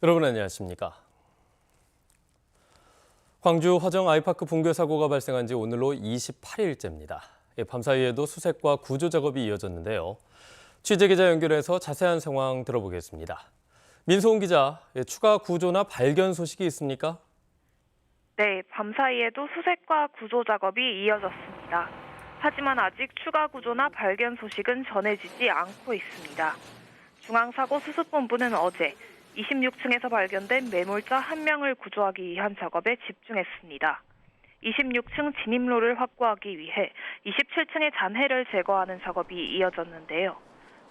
여러분 안녕하십니까? 광주 화정 아이파크 붕괴 사고가 발생한 지 오늘로 28일째입니다. 밤사이에도 수색과 구조 작업이 이어졌는데요. 취재기자 연결해서 자세한 상황 들어보겠습니다. 민소은 기자, 추가 구조나 발견 소식이 있습니까? 네, 밤사이에도 수색과 구조 작업이 이어졌습니다. 하지만 아직 추가 구조나 발견 소식은 전해지지 않고 있습니다. 중앙사고 수습본부는 어제 26층에서 발견된 매몰자 1명을 구조하기 위한 작업에 집중했습니다. 26층 진입로를 확보하기 위해 27층의 잔해를 제거하는 작업이 이어졌는데요.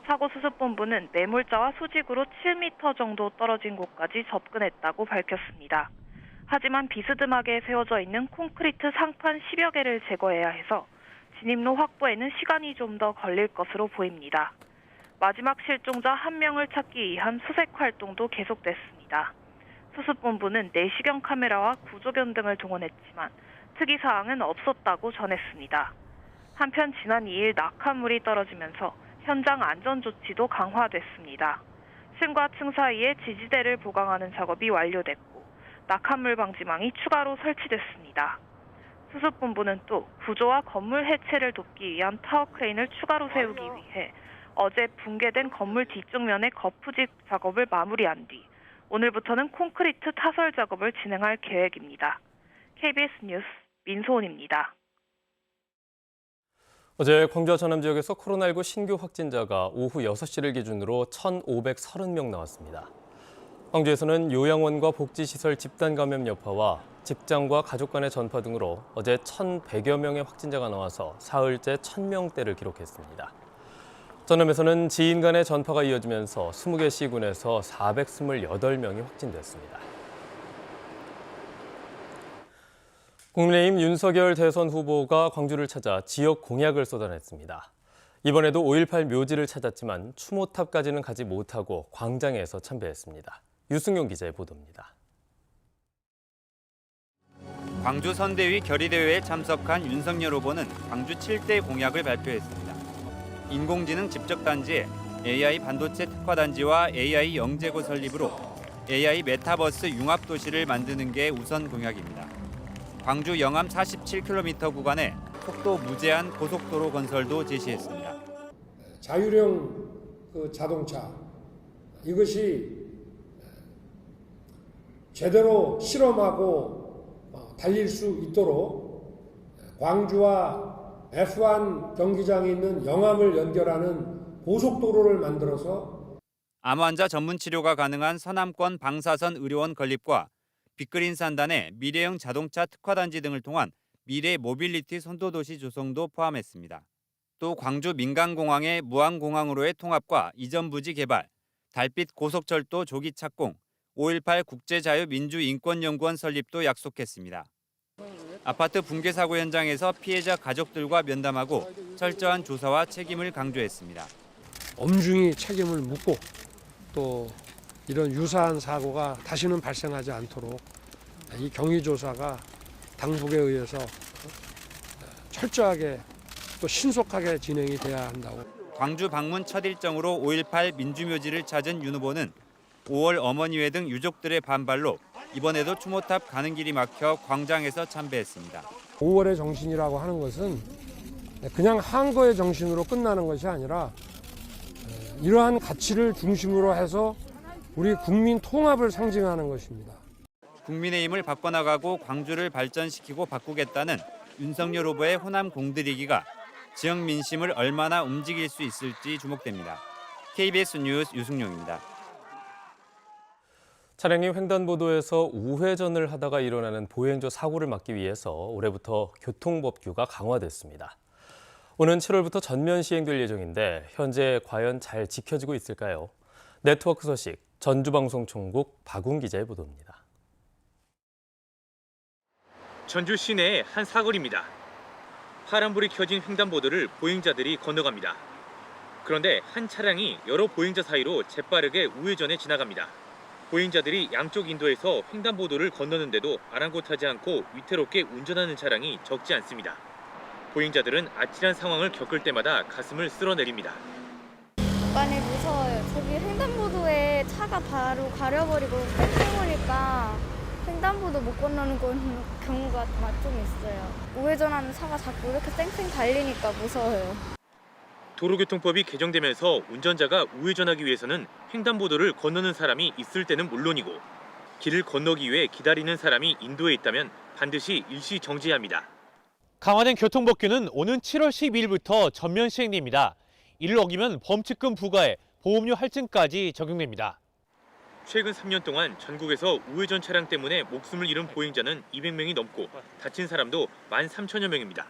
사고 수습본부는 매몰자와 수직으로 7m 정도 떨어진 곳까지 접근했다고 밝혔습니다. 하지만 비스듬하게 세워져 있는 콘크리트 상판 10여 개를 제거해야 해서 진입로 확보에는 시간이 좀 더 걸릴 것으로 보입니다. 마지막 실종자 1명을 찾기 위한 수색 활동도 계속됐습니다. 수습본부는 내시경 카메라와 구조견 등을 동원했지만 특이사항은 없었다고 전했습니다. 한편 지난 2일 낙하물이 떨어지면서 현장 안전조치도 강화됐습니다. 층과 층 사이에 지지대를 보강하는 작업이 완료됐고 낙하물 방지망이 추가로 설치됐습니다. 수습본부는 또 구조와 건물 해체를 돕기 위한 타워 크레인을 추가로 세우기 위해 어제 붕괴된 건물 뒤쪽면의 거푸집 작업을 마무리한 뒤 오늘부터는 콘크리트 타설 작업을 진행할 계획입니다. KBS 뉴스 민소은입니다. 어제 광주와 전남 지역에서 코로나19 신규 확진자가 오후 6시를 기준으로 1,530명 나왔습니다. 광주에서는 요양원과 복지시설 집단 감염 여파와 직장과 가족 간의 전파 등으로 어제 1,100여 명의 확진자가 나와서 사흘째 1,000명대를 기록했습니다. 전남에서는 지인 간의 전파가 이어지면서 20개 시군에서 428명이 확진됐습니다. 국민의힘 윤석열 대선 후보가 광주를 찾아 지역 공약을 쏟아냈습니다. 이번에도 5.18 묘지를 찾았지만 추모탑까지는 가지 못하고 광장에서 참배했습니다. 유승용 기자의 보도입니다. 광주 선대위 결의대회에 참석한 윤석열 후보는 광주 7대 공약을 발표했습니다. 인공지능 집적단지에 AI 반도체 특화단지와 AI 영재고 설립으로 AI 메타버스 융합도시를 만드는 게 우선 공약입니다. 광주 영암 47km 구간에 속도 무제한 고속도로 건설도 제시했습니다. 자율형 자동차 이것이 제대로 실험하고 달릴 수 있도록 광주와 F1 경기장이 있는 영암을 연결하는 고속도로를 만들어서 암 환자 전문 치료가 가능한 서남권 방사선 의료원 건립과 빅그린 산단의 미래형 자동차 특화단지 등을 통한 미래 모빌리티 선도도시 조성도 포함했습니다. 또 광주 민간공항의 무안공항으로의 통합과 이전 부지 개발, 달빛 고속철도 조기 착공, 5.18 국제자유민주인권연구원 설립도 약속했습니다. 아파트 붕괴 사고 현장에서 피해자 가족들과 면담하고 철저한 조사와 책임을 강조했습니다. 엄중히 책임을 묻고 또 이런 유사한 사고가 다시는 발생하지 않도록 이 경위조사가 당국에 의해서 철저하게 또 신속하게 진행이 돼야 한다고. 광주 방문 첫 일정으로 5.18 민주묘지를 찾은 윤 후보는 5월 어머니회 등 유족들의 반발로 이번에도 추모탑 가는 길이 막혀 광장에서 참배했습니다. 5월의 정신이라고 하는 것은 그냥 항거의 정신으로 끝나는 것이 아니라 이러한 가치를 중심으로 해서 우리 국민 통합을 상징하는 것입니다. 국민의힘을 바꿔나가고 광주를 발전시키고 바꾸겠다는 윤석열 후보의 호남 공들이기가 지역 민심을 얼마나 움직일 수 있을지 주목됩니다. KBS 뉴스 유승용입니다. 차량이 횡단보도에서 우회전을 하다가 일어나는 보행자 사고를 막기 위해서 올해부터 교통법규가 강화됐습니다. 오는 7월부터 전면 시행될 예정인데 현재 과연 잘 지켜지고 있을까요? 네트워크 소식 전주방송총국 박웅 기자의 보도입니다. 전주 시내의 한 사거리입니다. 파란불이 켜진 횡단보도를 보행자들이 건너갑니다. 그런데 한 차량이 여러 보행자 사이로 재빠르게 우회전해 지나갑니다. 보행자들이 양쪽 인도에서 횡단보도를 건너는데도 아랑곳하지 않고 위태롭게 운전하는 차량이 적지 않습니다. 보행자들은 아찔한 상황을 겪을 때마다 가슴을 쓸어내립니다. 많이 무서워요. 저기 횡단보도에 차가 차가 바로 가려버리고 뺑뺑거리니까 횡단보도 못 건너는 경우가 좀 있어요. 우회전하는 차가 자꾸 이렇게 쌩쌩 달리니까 무서워요. 도로교통법이 개정되면서 운전자가 우회전하기 위해서는 횡단보도를 건너는 사람이 있을 때는 물론이고 길을 건너기 위해 기다리는 사람이 인도에 있다면 반드시 일시 정지해야 합니다. 강화된 교통법규는 오는 7월 12일부터 전면 시행됩니다. 이를 어기면 범칙금 부과에 보험료 할증까지 적용됩니다. 최근 3년 동안 전국에서 우회전 차량 때문에 목숨을 잃은 보행자는 200명이 넘고 다친 사람도 13,000여 명입니다.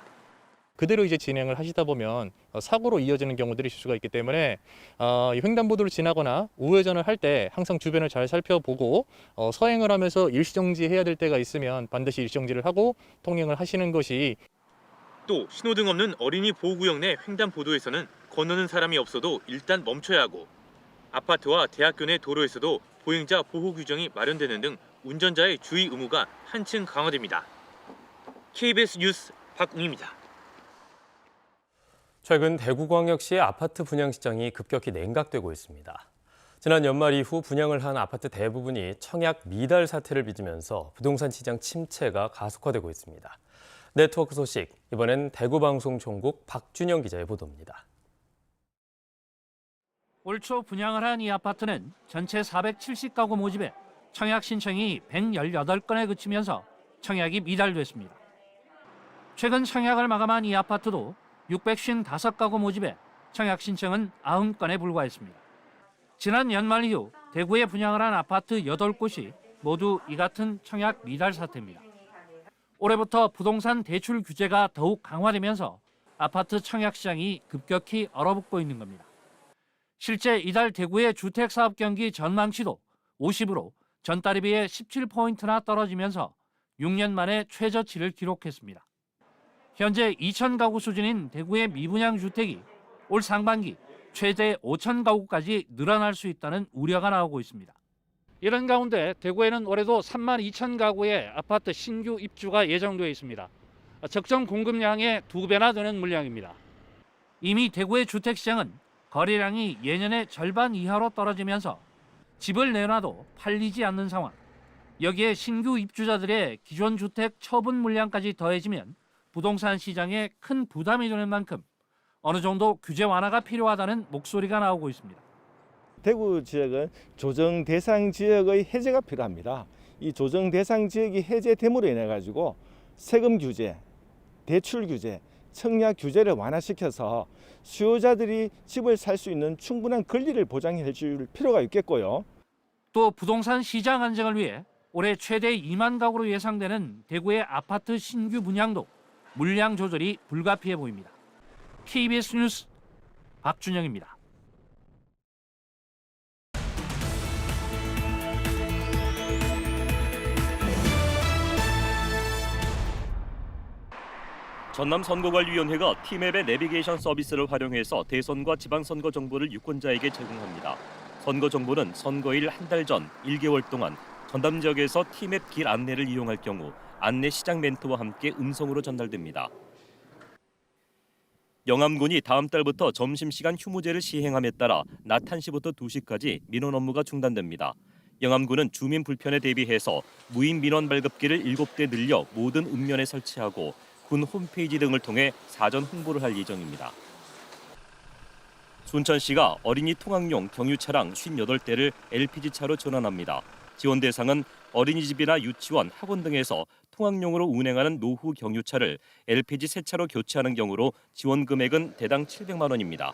그대로 이제 진행을 하시다 보면 사고로 이어지는 경우들이 있을 수가 있기 때문에 횡단보도를 지나거나 우회전을 할 때 항상 주변을 잘 살펴보고 서행을 하면서 일시정지해야 될 때가 있으면 반드시 일시정지를 하고 통행을 하시는 것이. 또 신호등 없는 어린이 보호구역 내 횡단보도에서는 건너는 사람이 없어도 일단 멈춰야 하고 아파트와 대학교 내 도로에서도 보행자 보호 규정이 마련되는 등 운전자의 주의 의무가 한층 강화됩니다. KBS 뉴스 박웅입니다. 최근 대구광역시의 아파트 분양 시장이 급격히 냉각되고 있습니다. 지난 연말 이후 분양을 한 아파트 대부분이 청약 미달 사태를 빚으면서 부동산 시장 침체가 가속화되고 있습니다. 네트워크 소식, 이번엔 대구방송총국 박준영 기자의 보도입니다. 올 초 분양을 한 이 아파트는 전체 470가구 모집에 청약 신청이 118건에 그치면서 청약이 미달됐습니다. 최근 청약을 마감한 이 아파트도 655가구 모집에 청약 신청은 90건에 불과했습니다. 지난 연말 이후 대구에 분양을 한 아파트 8곳이 모두 이 같은 청약 미달 사태입니다. 올해부터 부동산 대출 규제가 더욱 강화되면서 아파트 청약 시장이 급격히 얼어붙고 있는 겁니다. 실제 이달 대구의 주택사업 경기 전망치도 50으로 전달에 비해 17포인트나 떨어지면서 6년 만에 최저치를 기록했습니다. 현재 2,000가구 수준인 대구의 미분양 주택이 올 상반기 최대 5,000가구까지 늘어날 수 있다는 우려가 나오고 있습니다. 이런 가운데 대구에는 올해도 32,000가구의 아파트 신규 입주가 예정되어 있습니다. 적정 공급량의 2배나 되는 물량입니다. 이미 대구의 주택시장은 거래량이 예년의 절반 이하로 떨어지면서 집을 내놔도 팔리지 않는 상황. 여기에 신규 입주자들의 기존 주택 처분 물량까지 더해지면 부동산 시장에 큰 부담이 되는 만큼 어느 정도 규제 완화가 필요하다는 목소리가 나오고 있습니다. 대구 지역은 조정 대상 지역의 해제가 필요합니다. 이 조정 대상 지역이 해제됨으로 인해 가지고 세금 규제, 대출 규제, 청약 규제를 완화시켜서 수요자들이 집을 살 수 있는 충분한 권리를 보장해 줄 필요가 있겠고요. 또 부동산 시장 안정을 위해 올해 최대 2만 가구로 예상되는 대구의 아파트 신규 분양도 물량 조절이 불가피해 보입니다. KBS 뉴스 박준영입니다. 전남선거관리위원회가 티맵의 내비게이션 서비스를 활용해서 대선과 지방선거 정보를 유권자에게 제공합니다. 선거 정보는 선거일 한 달 전 1개월 동안 전담 지역에서 티맵 길 안내를 이용할 경우 안내 시작 멘트와 함께 음성으로 전달됩니다. 영암군이 다음 달부터 점심시간 휴무제를 시행함에 따라 낮 1시부터 2시까지 민원 업무가 중단됩니다. 영암군은 주민 불편에 대비해서 무인 민원 발급기를 7대 늘려 모든 읍면에 설치하고 군 홈페이지 등을 통해 사전 홍보를 할 예정입니다. 순천시가 어린이 통학용 경유 차량 58대를 LPG차로 전환합니다. 지원 대상은 어린이집이나 유치원, 학원 등에서 통학용으로 운행하는 노후 경유차를 LPG 새 차로 교체하는 경우로 지원 금액은 대당 700만 원입니다.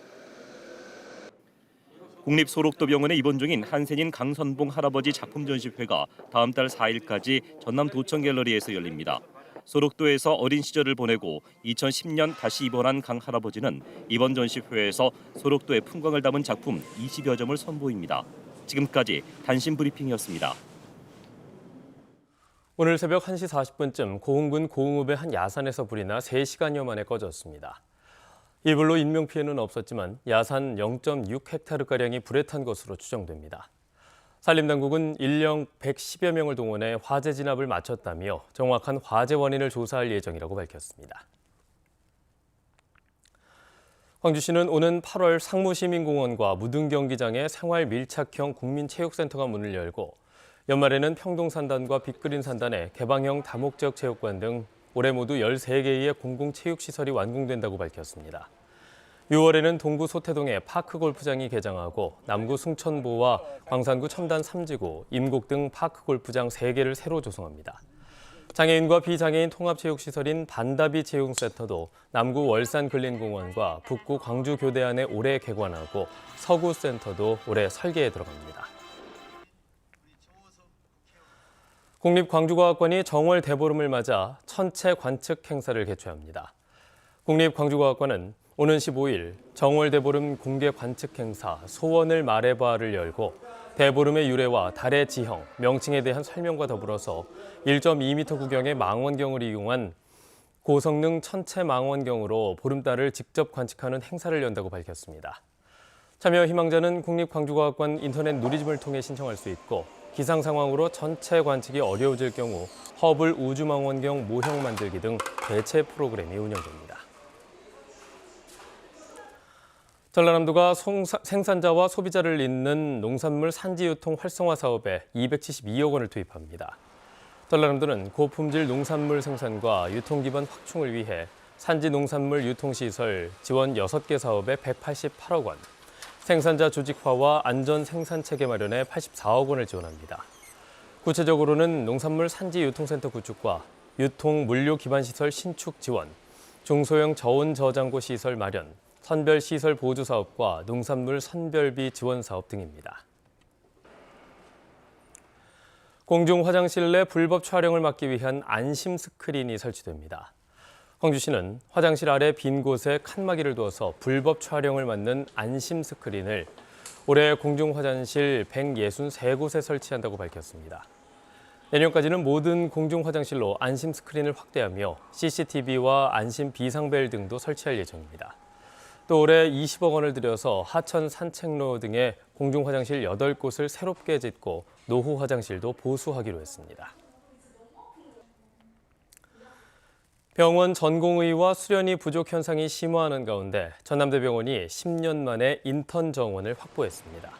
국립소록도병원에 입원 중인 한센인 강선봉 할아버지 작품 전시회가 다음 달 4일까지 전남도청 갤러리에서 열립니다. 소록도에서 어린 시절을 보내고 2010년 다시 입원한 강 할아버지는 이번 전시회에서 소록도의 풍광을 담은 작품 20여 점을 선보입니다. 지금까지 단신 브리핑이었습니다. 오늘 새벽 1시 40분쯤 고흥군 고흥읍의 한 야산에서 불이 나 3시간여 만에 꺼졌습니다. 이 불로 인명피해는 없었지만 야산 0.6헥타르가량이 불에 탄 것으로 추정됩니다. 산림당국은 인력 110여 명을 동원해 화재 진압을 마쳤다며 정확한 화재 원인을 조사할 예정이라고 밝혔습니다. 광주시는 오는 8월 상무시민공원과 무등경기장에 생활 밀착형 국민체육센터가 문을 열고 연말에는 평동산단과 빅그린산단에 개방형 다목적 체육관 등 올해 모두 13개의 공공체육시설이 완공된다고 밝혔습니다. 6월에는 동구 소태동에 파크골프장이 개장하고 남구 숭천보와 광산구 첨단 3지구, 임곡 등 파크골프장 3개를 새로 조성합니다. 장애인과 비장애인 통합체육시설인 반다비 체육센터도 남구 월산근린공원과 북구 광주교대안에 올해 개관하고 서구센터도 올해 설계에 들어갑니다. 국립광주과학관이 정월 대보름을 맞아 천체 관측 행사를 개최합니다. 국립광주과학관은 오는 15일 정월 대보름 공개 관측 행사 소원을 말해봐를 열고 대보름의 유래와 달의 지형, 명칭에 대한 설명과 더불어서 1.2m 구경의 망원경을 이용한 고성능 천체 망원경으로 보름달을 직접 관측하는 행사를 연다고 밝혔습니다. 참여 희망자는 국립광주과학관 인터넷 누리집을 통해 신청할 수 있고 기상 상황으로 천체 관측이 어려워질 경우 허블 우주망원경 모형 만들기 등 대체 프로그램이 운영됩니다. 전라남도가 생산자와 소비자를 잇는 농산물 산지 유통 활성화 사업에 272억 원을 투입합니다. 전라남도는 고품질 농산물 생산과 유통 기반 확충을 위해 산지 농산물 유통시설 지원 6개 사업에 188억 원, 생산자 조직화와 안전 생산 체계 마련에 84억 원을 지원합니다. 구체적으로는 농산물 산지 유통센터 구축과 유통 물류 기반 시설 신축 지원, 중소형 저온 저장고 시설 마련, 선별 시설 보조 사업과 농산물 선별비 지원 사업 등입니다. 공중 화장실 내 불법 촬영을 막기 위한 안심 스크린이 설치됩니다. 광주시는 화장실 아래 빈 곳에 칸막이를 두어서 불법 촬영을 막는 안심 스크린을 올해 공중 화장실 163곳에 설치한다고 밝혔습니다. 내년까지는 모든 공중 화장실로 안심 스크린을 확대하며 CCTV와 안심 비상벨 등도 설치할 예정입니다. 또 올해 20억 원을 들여서 하천 산책로 등의 공중 화장실 8곳을 새롭게 짓고 노후 화장실도 보수하기로 했습니다. 병원 전공의와 수련이 부족 현상이 심화하는 가운데 전남대병원이 10년 만에 인턴 정원을 확보했습니다.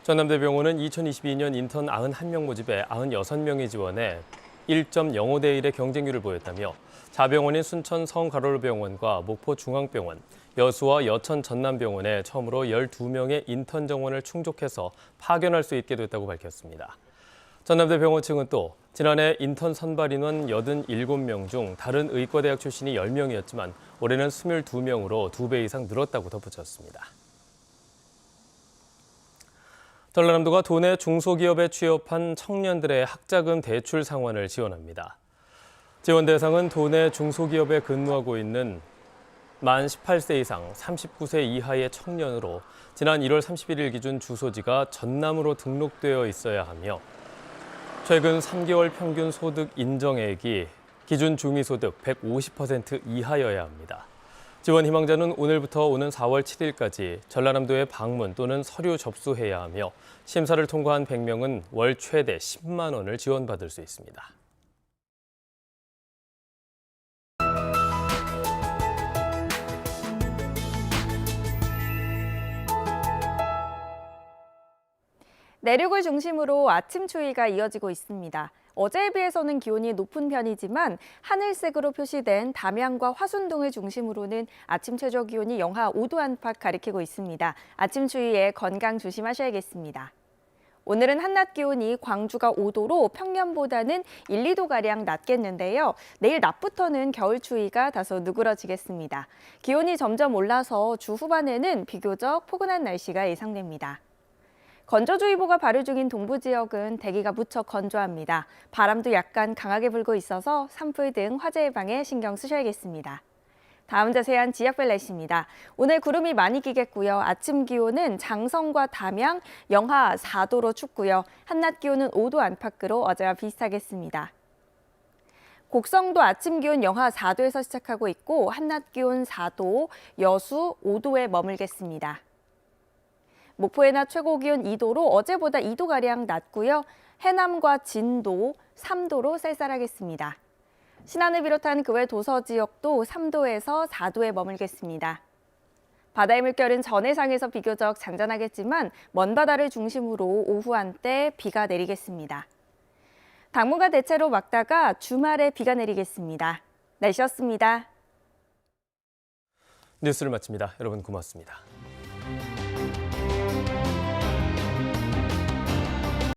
전남대병원은 2022년 인턴 91명 모집에 96명이 지원해 1.05대 1의 경쟁률을 보였다며 자병원인 순천 성가로병원과 목포중앙병원, 여수와 여천 전남병원에 처음으로 12명의 인턴 정원을 충족해서 파견할 수 있게 됐다고 밝혔습니다. 전남대병원 측은 또 지난해 인턴 선발 인원 87명 중 다른 의과대학 출신이 10명이었지만 올해는 22명으로 2배 이상 늘었다고 덧붙였습니다. 전라남도가 도내 중소기업에 취업한 청년들의 학자금 대출 상환을 지원합니다. 지원 대상은 도내 중소기업에 근무하고 있는 만 18세 이상 39세 이하의 청년으로 지난 1월 31일 기준 주소지가 전남으로 등록되어 있어야 하며 최근 3개월 평균 소득 인정액이 기준 중위소득 150% 이하여야 합니다. 지원 희망자는 오늘부터 오는 4월 7일까지 전라남도에 방문 또는 서류 접수해야 하며 심사를 통과한 100명은 월 최대 10만 원을 지원받을 수 있습니다. 내륙을 중심으로 아침 추위가 이어지고 있습니다. 어제에 비해서는 기온이 높은 편이지만 하늘색으로 표시된 담양과 화순동을 중심으로는 아침 최저 기온이 영하 5도 안팎 가리키고 있습니다. 아침 추위에 건강 조심하셔야겠습니다. 오늘은 한낮 기온이 광주가 5도로 평년보다는 1, 2도가량 낮겠는데요. 내일 낮부터는 겨울 추위가 다소 누그러지겠습니다. 기온이 점점 올라서 주 후반에는 비교적 포근한 날씨가 예상됩니다. 건조주의보가 발효 중인 동부 지역은 대기가 무척 건조합니다. 바람도 약간 강하게 불고 있어서 산불 등 화재 예방에 신경 쓰셔야겠습니다. 다음 자세한 지역별 날씨입니다. 오늘 구름이 많이 끼겠고요. 아침 기온은 장성과 담양 영하 4도로 춥고요. 한낮 기온은 5도 안팎으로 어제와 비슷하겠습니다. 곡성도 아침 기온 영하 4도에서 시작하고 있고 한낮 기온 4도, 여수 5도에 머물겠습니다. 목포의 낮 최고 기온 2도로 어제보다 2도가량 낮고요. 해남과 진도 3도로 쌀쌀하겠습니다. 신안을 비롯한 그 외 도서 지역도 3도에서 4도에 머물겠습니다. 바다의 물결은 전해상에서 비교적 잔잔하겠지만 먼 바다를 중심으로 오후 한때 비가 내리겠습니다. 당분간 대체로 맑다가 주말에 비가 내리겠습니다. 날씨였습니다. 뉴스를 마칩니다. 여러분 고맙습니다.